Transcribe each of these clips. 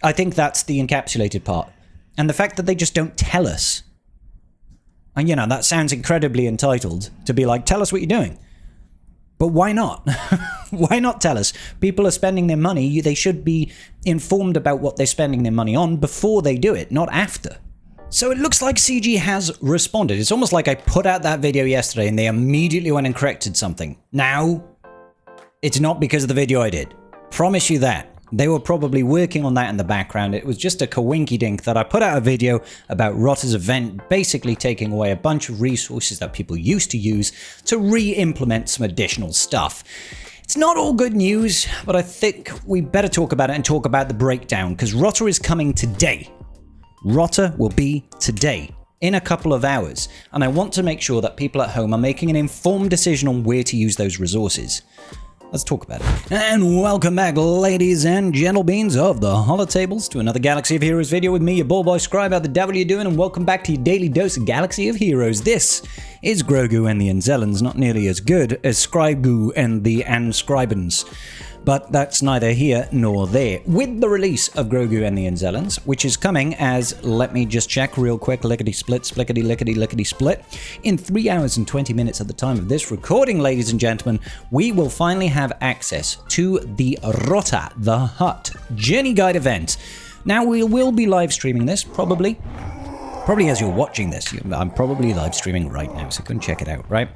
I think that's the encapsulated part. And the fact that they just don't tell us. And, you know, that sounds incredibly entitled to be like, tell us what you're doing. But why not? Why not tell us? People are spending their money. They should be informed about what they're spending their money on before they do it, not after. So it looks like CG has responded. It's almost like I put out that video yesterday and they immediately went and corrected something. Now, it's not because of the video I did. Promise you that. They were probably working on that in the background. It was just a coinky-dink that I put out a video about Rotta's event, basically taking away a bunch of resources that people used to use to re-implement some additional stuff. It's not all good news, but I think we better talk about it and talk about the breakdown, because Rotta is coming today. Rotta will be today, in a couple of hours, and I want to make sure that people at home are making an informed decision on where to use those resources. Let's talk about it. And welcome back, ladies and gentlebeans of the holotables, to another Galaxy of Heroes video with me, your boy Scribe. How the devil are you doing? And welcome back to your daily dose of Galaxy of Heroes. This is Grogu and the Anzellans, not nearly as good as Scribe-Goo and the Anscribans. But that's neither here nor there. With the release of Grogu and the Anzellans, which is coming as, let me just check real quick, lickety-split, splickety-lickety-lickety-split, in 3 hours and 20 minutes at the time of this recording, ladies and gentlemen, we will finally have access to the Rotta the Hutt Journey Guide event. Now, we will be live streaming this, probably as you're watching this. I'm probably live streaming right now, so go and check it out, right?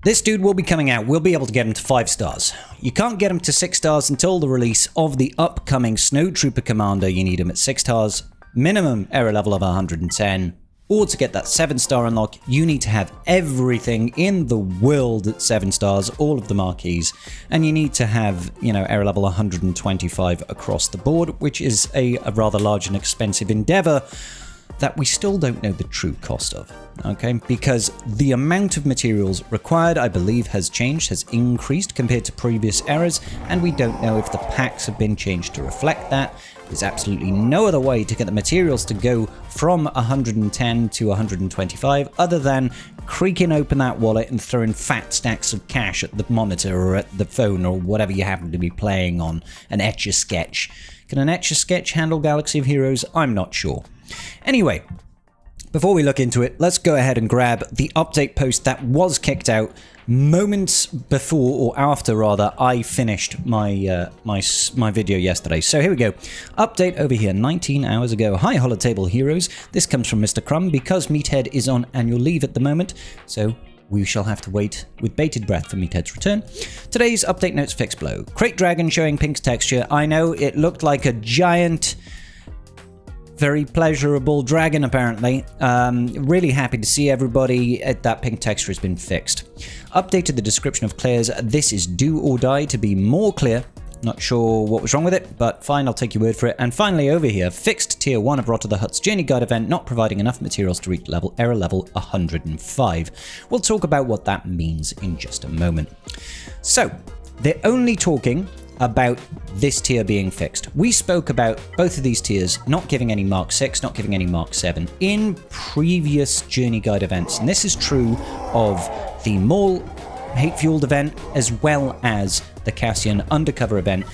This dude will be coming out. We'll be able to get him to 5 stars. You can't get him to 6 stars until the release of the upcoming Snowtrooper Commander. You need him at 6 stars, minimum error level of 110. Or to get that 7-star unlock, you need to have everything in the world at 7 stars, all of the marquees. And you need to have, you know, error level 125 across the board, which is a rather large and expensive endeavor that we still don't know the true cost of, okay? Because the amount of materials required, I believe, has changed, has increased compared to previous eras, and we don't know if the packs have been changed to reflect that. There's absolutely no other way to get the materials to go from 110 to 125 other than creaking open that wallet and throwing fat stacks of cash at the monitor or at the phone or whatever you happen to be playing on, an Etch-a-Sketch. Can an Etch-a-Sketch handle Galaxy of Heroes? I'm not sure. Anyway, before we look into it, let's go ahead and grab the update post that was kicked out moments before, or after rather, I finished my my video yesterday. So here we go. Update over here 19 hours ago. Hi Holotable Heroes. This comes from Mr. Crumb because Meathead is on annual leave at the moment, so we shall have to wait with bated breath for Meathead's return. Today's update notes fix below. Crate Dragon showing Pink's texture. I know it looked like a giant, very pleasurable dragon, apparently. Really happy to see everybody. That pink texture has been fixed. Updated the description of Claire's "This is do or die" to be more clear. Not sure what was wrong with it, but fine, I'll take your word for it. And finally over here, fixed tier 1 of Rotta the Hutt's Journey Guide event, not providing enough materials to reach error level 105. We'll talk about what that means in just a moment. So, they're only talking about this tier being fixed. We spoke about both of these tiers not giving any Mark 6, not giving any Mark 7 in previous Journey Guide events. And this is true of the Maul Hate-Fueled event as well as the Cassian Undercover event.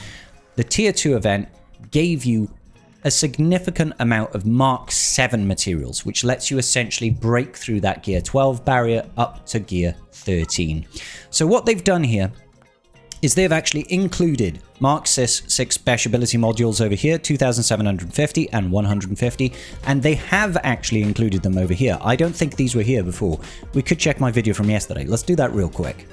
The tier 2 event gave you a significant amount of Mark 7 materials, which lets you essentially break through that Gear 12 barrier up to Gear 13. So what they've done here is they've actually included Mark 6 special ability modules over here, 2,750 and 150, and they have actually included them over here. I don't think these were here before. We could check my video from yesterday. Let's do that real quick.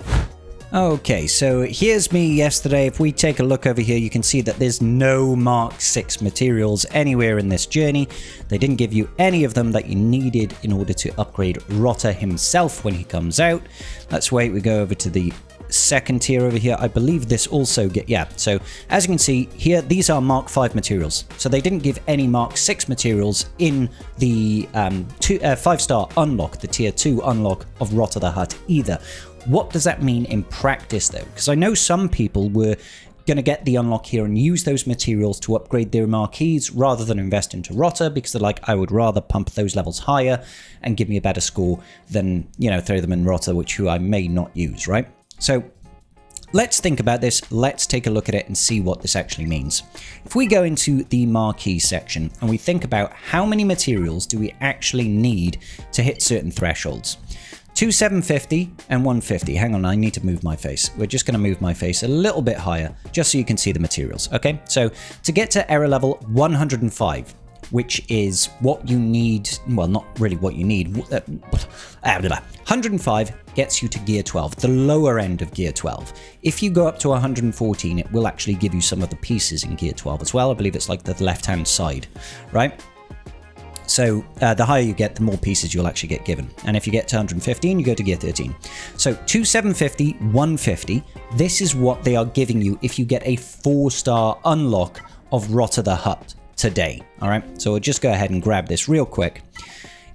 Okay, so here's me yesterday. If we take a look over here, you can see that there's no Mark 6 materials anywhere in this journey. They didn't give you any of them that you needed in order to upgrade Rotta himself when he comes out. Let's wait, we go over to the second tier over here. I believe this also so as you can see here, these are Mark 5 materials. So they didn't give any Mark 6 materials in the 5-star unlock, the tier 2 unlock of Rotta the Hutt either. What does that mean in practice though? Because I know some people were going to get the unlock here and use those materials to upgrade their marquees rather than invest into Rotta, because they're like, I would rather pump those levels higher and give me a better score than, you know, throw them in Rotta, which I may not use, right? So let's think about this. Let's take a look at it and see what this actually means. If we go into the marquee section and we think about how many materials do we actually need to hit certain thresholds. 750 and 150. Hang on, I need to move my face. We're just going to move my face a little bit higher just so you can see the materials. Okay, so to get to error level 105, which is what you need, well, not really what you need. 105 gets you to gear 12, the lower end of gear 12. If you go up to 114, it will actually give you some of the pieces in gear 12 as well. I believe it's like the left-hand side, right? So the higher you get, the more pieces you'll actually get given. And if you get to 115, you go to gear 13. So 750, 150, this is what they are giving you if you get a 4-star unlock of Rotta the Hutt today. All right, so we'll just go ahead and grab this real quick.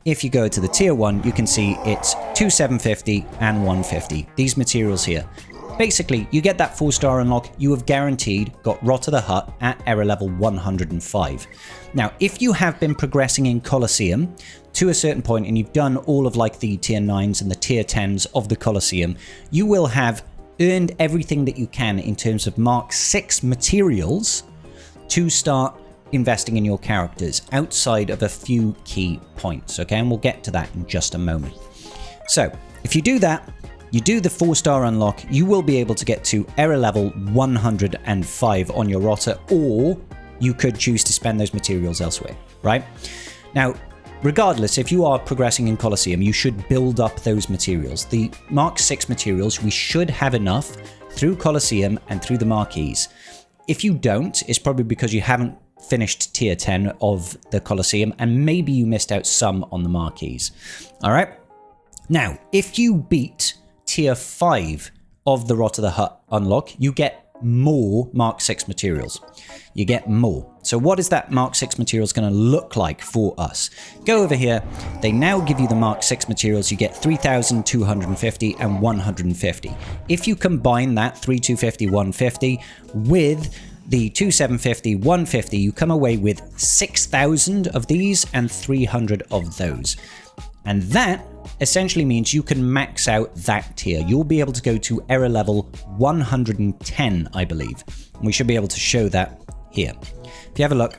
If you go to the tier 1, you can see it's 750 and 150. These materials here. Basically, you get that 4-star unlock, you have guaranteed got Rotta the Hutt at error level 105. Now, if you have been progressing in Colosseum to a certain point and you've done all of like the tier 9s and the tier 10s of the Colosseum, you will have earned everything that you can in terms of Mark 6 materials to start investing in your characters outside of a few key points, okay? And we'll get to that in just a moment. So, if you do that, you do the 4-star unlock, you will be able to get to error level 105 on your Rotta, or you could choose to spend those materials elsewhere, right? Now, regardless, if you are progressing in Colosseum, you should build up those materials. The Mark 6 materials, we should have enough through Colosseum and through the Marquees. If you don't, it's probably because you haven't finished tier 10 of the Colosseum, and maybe you missed out some on the Marquees. All right? Now, if you beat tier 5 of the Rotta the Hutt unlock, you get more Mark 6 materials. You get more. So what is that Mark 6 materials going to look like for us? Go over here. They now give you the Mark 6 materials. You get 3,250 and 150. If you combine that 3,250, 150 with the 2,750, 150, you come away with 6,000 of these and 300 of those. And that essentially means you can max out that tier. You'll be able to go to error level 110, I believe. And we should be able to show that here. If you have a look,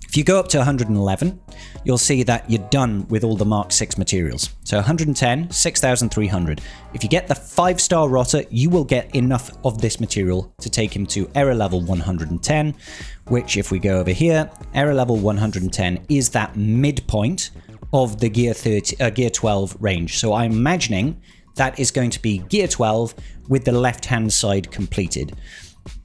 if you go up to 111, you'll see that you're done with all the Mark 6 materials. So 110, 6,300. If you get the 5-star Rotta, you will get enough of this material to take him to error level 110, which if we go over here, error level 110 is that midpoint of the gear 12 range. So I'm imagining that is going to be gear 12 with the left-hand side completed.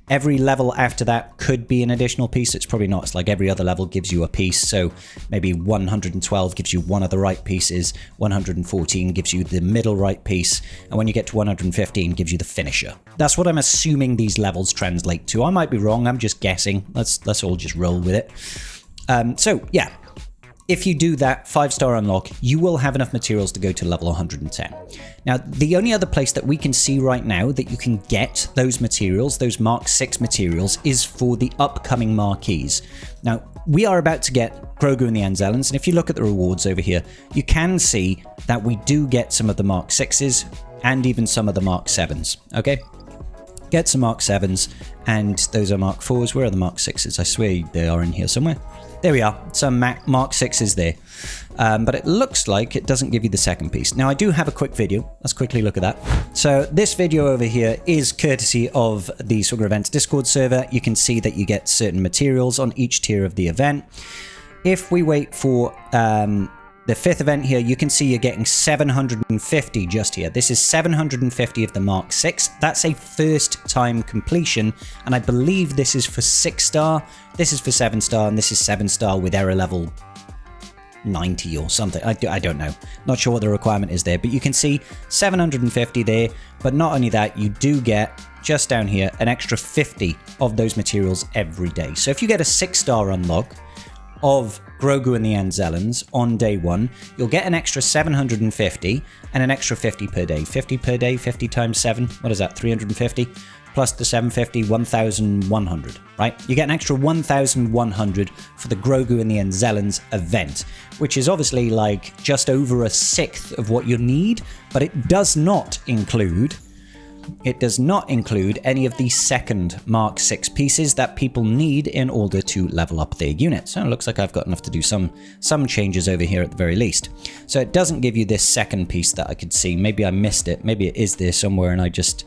Every level after that could be an additional piece. It's probably not. It's like every other level gives you a piece. So maybe 112 gives you one of the right pieces. 114 gives you the middle right piece. And when you get to 115, gives you the finisher. That's what I'm assuming these levels translate to. I might be wrong. I'm just guessing. Let's all just roll with it. So yeah. If you do that 5-star unlock, you will have enough materials to go to level 110. Now, the only other place that we can see right now that you can get those materials, those Mark 6 materials, is for the upcoming Marquees. Now, we are about to get Grogu and the Anzellans, and if you look at the rewards over here, you can see that we do get some of the Mark 6s and even some of the Mark 7s, okay? Get some Mark 7s, and those are Mark 4s. Where are the Mark 6s? I swear they are in here somewhere. There we are, some Mark 6s there. But it looks like it doesn't give you the second piece. Now, I do have a quick video. Let's quickly look at that. So this video over here is courtesy of the Swigger Events Discord server. You can see that you get certain materials on each tier of the event. If we wait for the 5th event here, you can see you're getting 750 just here. This is 750 of the Mark 6. That's a first time completion, and I believe this is for 6-star, this is for 7-star, and this is 7-star with error level 90 or something. I don't know. Not sure what the requirement is there, but you can see 750 there. But not only that, you do get, just down here, an extra 50 of those materials every day. So if you get a 6-star unlock of Grogu and the Anzellans on day 1, you'll get an extra 750 and an extra 50 per day. 50 per day, 50 times 7, what is that, 350? Plus the 750, 1,100, right? You get an extra 1,100 for the Grogu and the Anzellans event, which is obviously like just over a sixth of what you need, but it does not include it does not include any of the second Mark 6 pieces that people need in order to level up their units. So it looks like I've got enough to do some changes over here at the very least. So it doesn't give you this second piece that I could see. Maybe I missed it. Maybe it is there somewhere and I just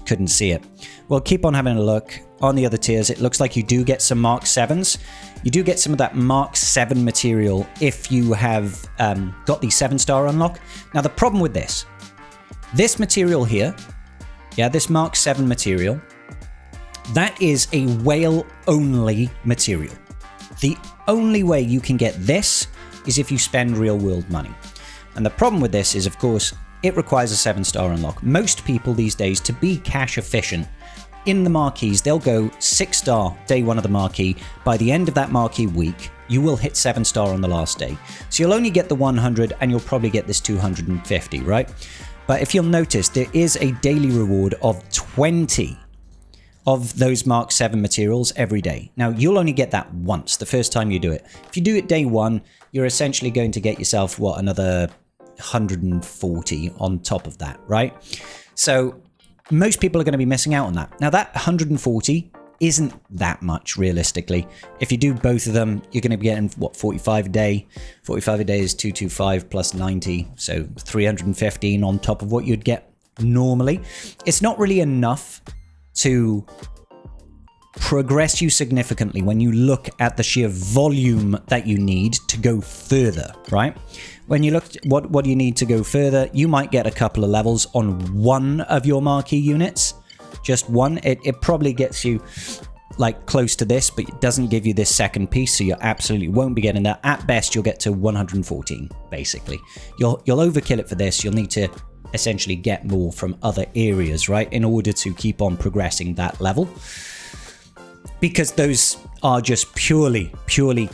couldn't see it. Well, keep on having a look. On the other tiers, it looks like you do get some Mark 7s. You do get some of that Mark 7 material if you have got the 7-star unlock. Now, the problem with this material here, yeah, this Mark 7 material, that is a whale-only material. The only way you can get this is if you spend real-world money. And the problem with this is, of course, it requires a 7-star unlock. Most people these days, to be cash efficient, in the marquees, they'll go 6-star day one of the marquee. By the end of that marquee week, you will hit 7-star on the last day. So you'll only get the 100 and you'll probably get this 250, right? But if you'll notice, there is a daily reward of 20 of those Mark 7 materials every day. Now, you'll only get that once, the first time you do it. If you do it day one, you're essentially going to get yourself, what, another 140 on top of that, right? So most people are going to be missing out on that. Now, that 140 isn't that much realistically. If you do both of them, you're going to be getting, what, 45 a day? 45 a day is 225 plus 90, so 315 on top of what you'd get normally. It's not really enough to progress you significantly when you look at the sheer volume that you need to go further, right? When you look at what you need to go further, you might get a couple of levels on one of your marquee units. Just one. It probably gets you like close to this, but it doesn't give you this second piece, so you absolutely won't be getting that. At best, you'll get to 114, basically. You'll overkill it for this. You'll need to essentially get more from other areas, right, in order to keep on progressing that level. Because those are just purely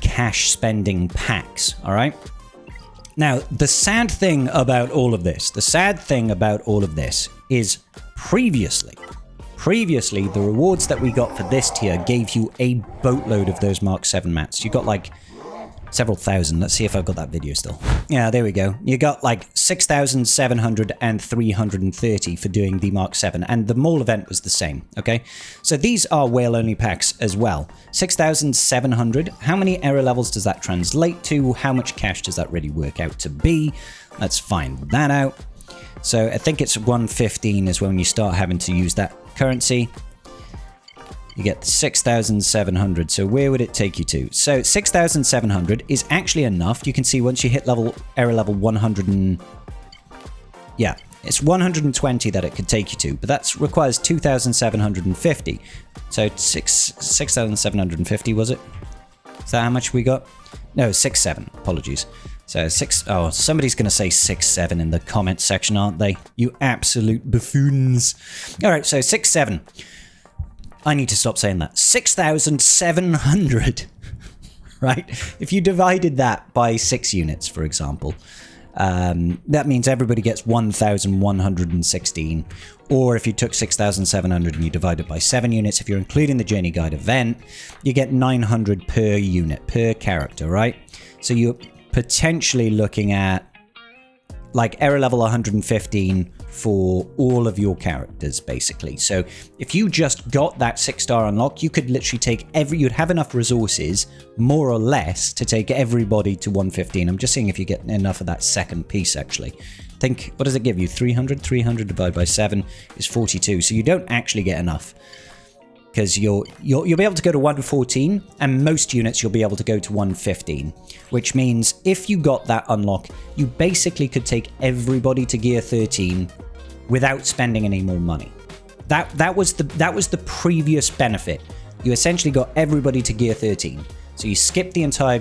cash spending packs, all right? Now, the sad thing about all of this is previously, the rewards that we got for this tier gave you a boatload of those Mark 7 mats. You got like several thousand. Let's see if I've got that video still. Yeah, there we go. You got like 6,700 and 330 for doing the Mark 7, and the mall event was the same, okay? So these are whale-only packs as well. 6,700. How many error levels does that translate to? How much cash does that really work out to be? Let's find that out. So I think it's 115 is when you start having to use that currency. You get 6,700. So where would it take you to? So 6,700 is actually enough. You can see once you hit error level 100 and... yeah, it's 120 that it could take you to, but that requires 2,750. So 6,750 was it? Is that how much we got? No, 6,700. Apologies. So somebody's going to say 6,700 in the comment section, aren't they? You absolute buffoons. All right, so 6,700. I need to stop saying that. 6,700, right? If you divided that by 6 units, for example, that means everybody gets 1,116. Or if you took 6,700 and you divide it by 7 units, if you're including the Journey Guide event, you get 900 per unit, per character, right? So you're potentially looking at like error level 115 for all of your characters, basically. So if you just got that 6-star unlock, you could literally take you'd have enough resources, more or less, to take everybody to 115. I'm just seeing if you get enough of that second piece, actually. Think, what does it give you? 300? 300 divided by 7 is 42. So you don't actually get enough. Because you'll be able to go to 114, and most units you'll be able to go to 115, which means if you got that unlock, you basically could take everybody to gear 13 without spending any more money. That was the previous benefit. You essentially got everybody to gear 13. So you skip the entire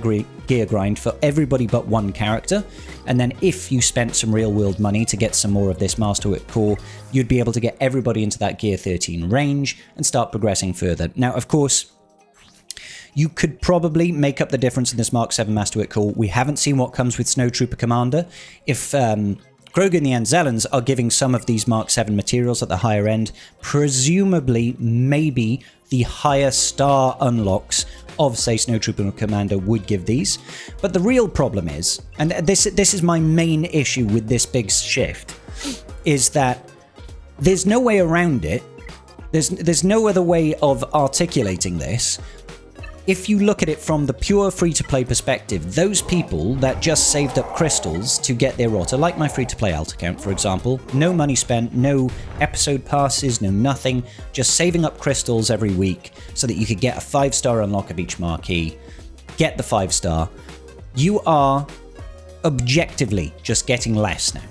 gear grind for everybody but one character, and then if you spent some real world money to get some more of this Masterwork core, you'd be able to get everybody into that gear 13 range and start progressing further. Now, of course, you could probably make up the difference in this Mark 7 Masterwork core. We haven't seen what comes with Snowtrooper Commander. If Grogu and the Anzellans are giving some of these Mark 7 materials at the higher end, presumably, maybe the higher star unlocks of, say, Snowtrooper Commander would give these. But the real problem is, and this is my main issue with this big shift, is that there's no way around it. There's no other way of articulating this. If you look at it from the pure free-to-play perspective, those people that just saved up crystals to get their Rotta, like my free-to-play alt account, for example, no money spent, no episode passes, no nothing, just saving up crystals every week so that you could get a 5-star unlock of each marquee, get the 5-star, you are objectively just getting less now.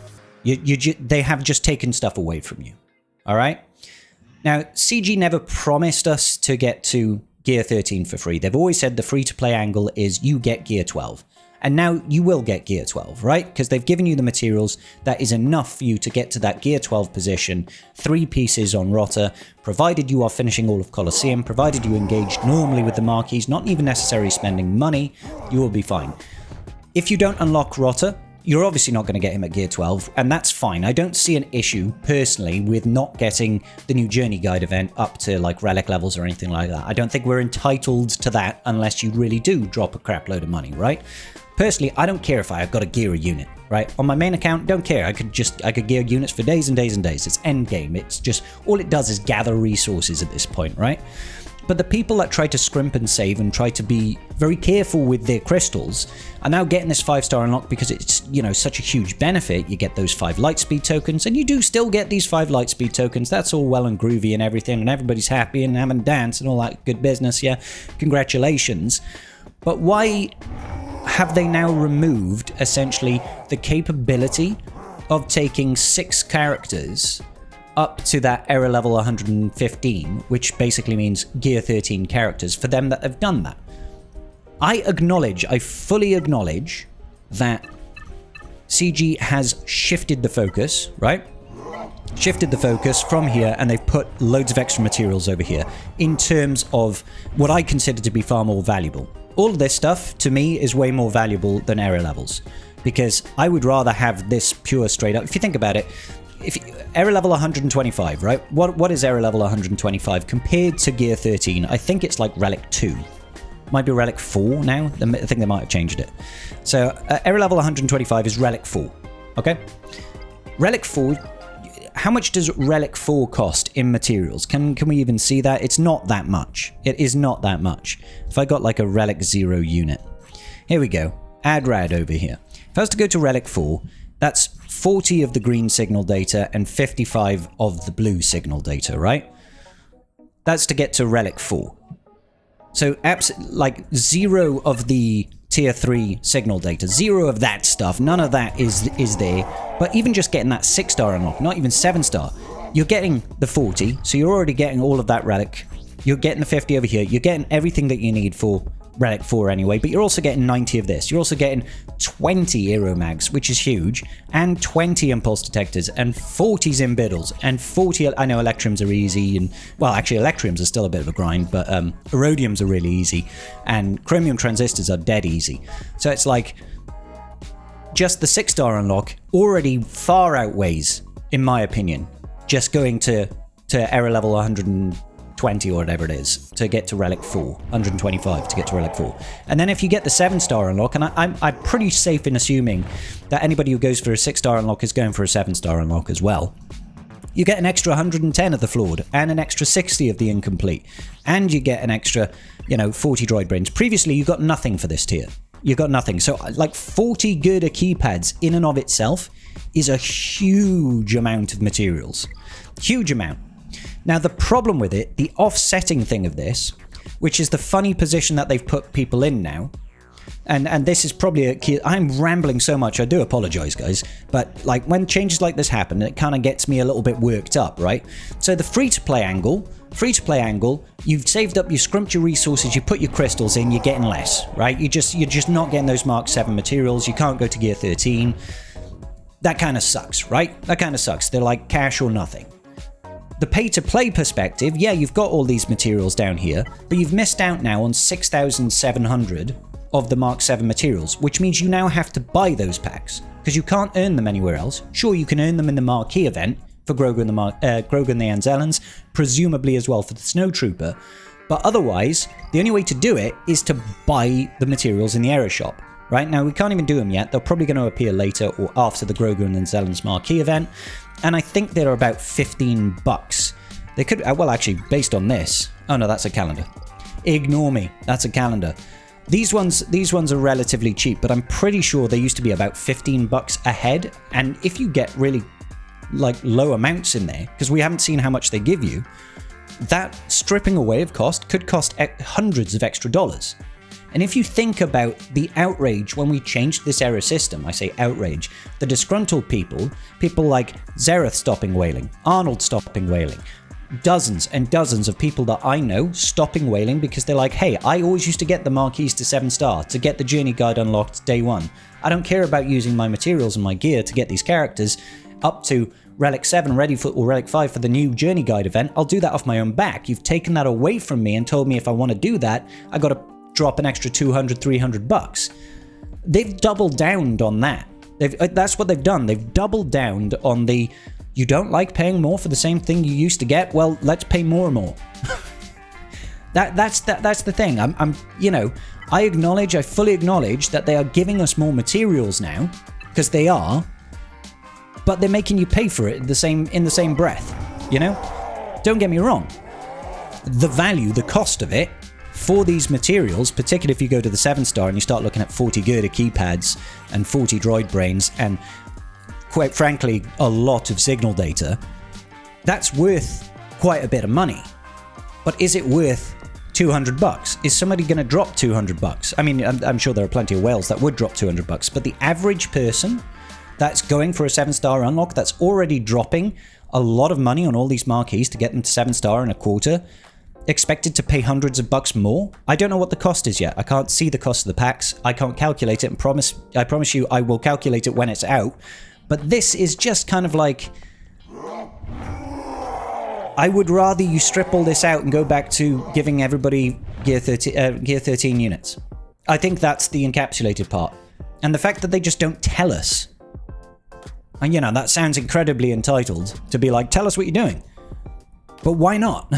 They have just taken stuff away from you. All right? Now, CG never promised us to get to Gear 13 for free. They've always said the free-to-play angle is you get Gear 12. And now you will get Gear 12, right? Because they've given you the materials that is enough for you to get to that Gear 12 position, 3 pieces on Rotta, provided you are finishing all of Colosseum, provided you engage normally with the marquees, not even necessarily spending money, you will be fine. If you don't unlock Rotta, you're obviously not going to get him at Gear 12, and that's fine. I don't see an issue, personally, with not getting the new Journey Guide event up to, like, relic levels or anything like that. I don't think we're entitled to that unless you really do drop a crap load of money, right? Personally, I don't care if I've got to gear a unit, right? On my main account, don't care. I could gear units for days and days and days. It's endgame. It's just, all it does is gather resources at this point, right? But the people that try to scrimp and save and try to be very careful with their crystals are now getting this 5-star unlock because it's, you know, such a huge benefit. You get those 5 lightspeed tokens, and you do still get these 5 lightspeed tokens. That's all well and groovy and everything, and everybody's happy and having a dance and all that good business, yeah. Congratulations. But why have they now removed, essentially, the capability of taking 6 characters up to that error level 115, which basically means Gear 13 characters, for them that have done that? I fully acknowledge that CG has shifted the focus, right? Shifted the focus from here, and they've put loads of extra materials over here in terms of what I consider to be far more valuable. All of this stuff, to me, is way more valuable than error levels, because I would rather have this pure straight up. If you think about it, error level 125, right? What is error level 125 compared to Gear 13? I think it's like Relic 2. Might be Relic 4 now. I think they might have changed it. So error level 125 is Relic 4, okay? Relic 4, how much does Relic 4 cost in materials? Can we even see that? It's not that much. It is not that much. If I got like a Relic 0 unit. Here we go. Add rad over here. If I was to go to Relic 4, that's 40 of the green signal data and 55 of the blue signal data, right? That's to get to Relic 4. So, like, 0 of the Tier 3 signal data. 0 of that stuff. None of that is there. But even just getting that 6-star unlock, not even 7-star, you're getting the 40, so you're already getting all of that Relic. You're getting the 50 over here. You're getting everything that you need for Relic 4 anyway, but you're also getting 90 of this. You're also getting 20 Aero Mags, which is huge, and 20 Impulse Detectors, and 40 Zimbiddles, and 40... I know Electriums are easy, and... well, actually, Electriums are still a bit of a grind, but Erodiums are really easy, and Chromium Transistors are dead easy. So it's like... just the 6-star unlock already far outweighs, in my opinion, just going to error level 120 or whatever it is to get to Relic 4, 125 to get to Relic 4. And then if you get the 7-star unlock, and I'm pretty safe in assuming that anybody who goes for a 6-star unlock is going for a 7-star unlock as well, you get an extra 110 of the flawed and an extra 60 of the incomplete, and you get an extra, 40 droid brains. Previously, you got nothing for this tier. You got nothing. So, like, 40 Gerda keypads in and of itself is a huge amount of materials. Huge amount. Now, the problem with it, the offsetting thing of this, which is the funny position that they've put people in now, and this is probably a key... I'm rambling so much, I do apologize, guys, but, like, when changes like this happen, it kind of gets me a little bit worked up, right? So the free-to-play angle, you've saved up, you scrimped your resources, you put your crystals in, you're getting less, right? You're just not getting those Mark 7 materials, you can't go to Gear 13. That kind of sucks, right? That kind of sucks. They're like cash or nothing. The pay-to-play perspective, yeah, you've got all these materials down here, but you've missed out now on 6,700 of the Mark 7 materials, which means you now have to buy those packs, because you can't earn them anywhere else. Sure, you can earn them in the Marquee event for Grogu and the Anzellans, presumably as well for the Snowtrooper, but otherwise, the only way to do it is to buy the materials in the error shop. Right now, we can't even do them yet. They're probably going to appear later or after the Grogu and Zelens Marquee event. And I think they're about $15. They could, well, actually, based on this. Oh no, that's a calendar. Ignore me. That's a calendar. These ones are relatively cheap, but I'm pretty sure they used to be about $15 a head. And if you get really like low amounts in there, because we haven't seen how much they give you, that stripping away of cost could cost hundreds of extra dollars. And if you think about the outrage when we changed this error system, I say outrage, the disgruntled people like Xaereth stopping whaling, Arnold stopping whaling, dozens and dozens of people that I know stopping whaling because they're like, hey, I always used to get the marquees to 7-star to get the journey guide unlocked day 1. I don't care about using my materials and my gear to get these characters up to Relic 7 ready for, or Relic 5 for the new journey guide event. I'll do that off my own back. You've taken that away from me and told me if I want to do that, I got to drop an extra $200-300. They've doubled down on that. That's what they've done. They've doubled down on the, you don't like paying more for the same thing you used to get? Well, let's pay more and more. That's the thing. I fully acknowledge that they are giving us more materials now, because they are, but they're making you pay for it in the same breath, you know? Don't get me wrong. The value, the cost of it for these materials, particularly if you go to the 7-star and you start looking at 40 girder keypads and 40 droid brains and, quite frankly, a lot of signal data, that's worth quite a bit of money. But is it worth $200? Is somebody going to drop $200? I mean, I'm sure there are plenty of whales that would drop $200, but the average person that's going for a 7-star unlock, that's already dropping a lot of money on all these marquees to get them to 7-star in a quarter, expected to pay hundreds of bucks more? I don't know what the cost is yet. I can't see the cost of the packs. I can't calculate it, and I promise you I will calculate it when it's out. But this is just kind of like, I would rather you strip all this out and go back to giving everybody Gear 13 units. I think that's the encapsulated part. And the fact that they just don't tell us. And you know, that sounds incredibly entitled to be like, tell us what you're doing. But why not?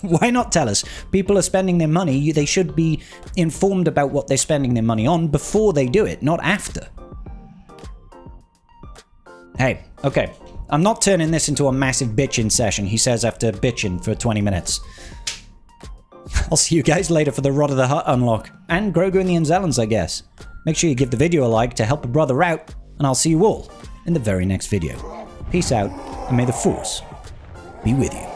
Why not tell us? People are spending their money. They should be informed about what they're spending their money on before they do it, not after. Hey, okay. I'm not turning this into a massive bitching session, he says after bitching for 20 minutes. I'll see you guys later for the Rotta the Hutt unlock. And Grogu and the Anzelans, I guess. Make sure you give the video a like to help a brother out. And I'll see you all in the very next video. Peace out, and may the Force be with you.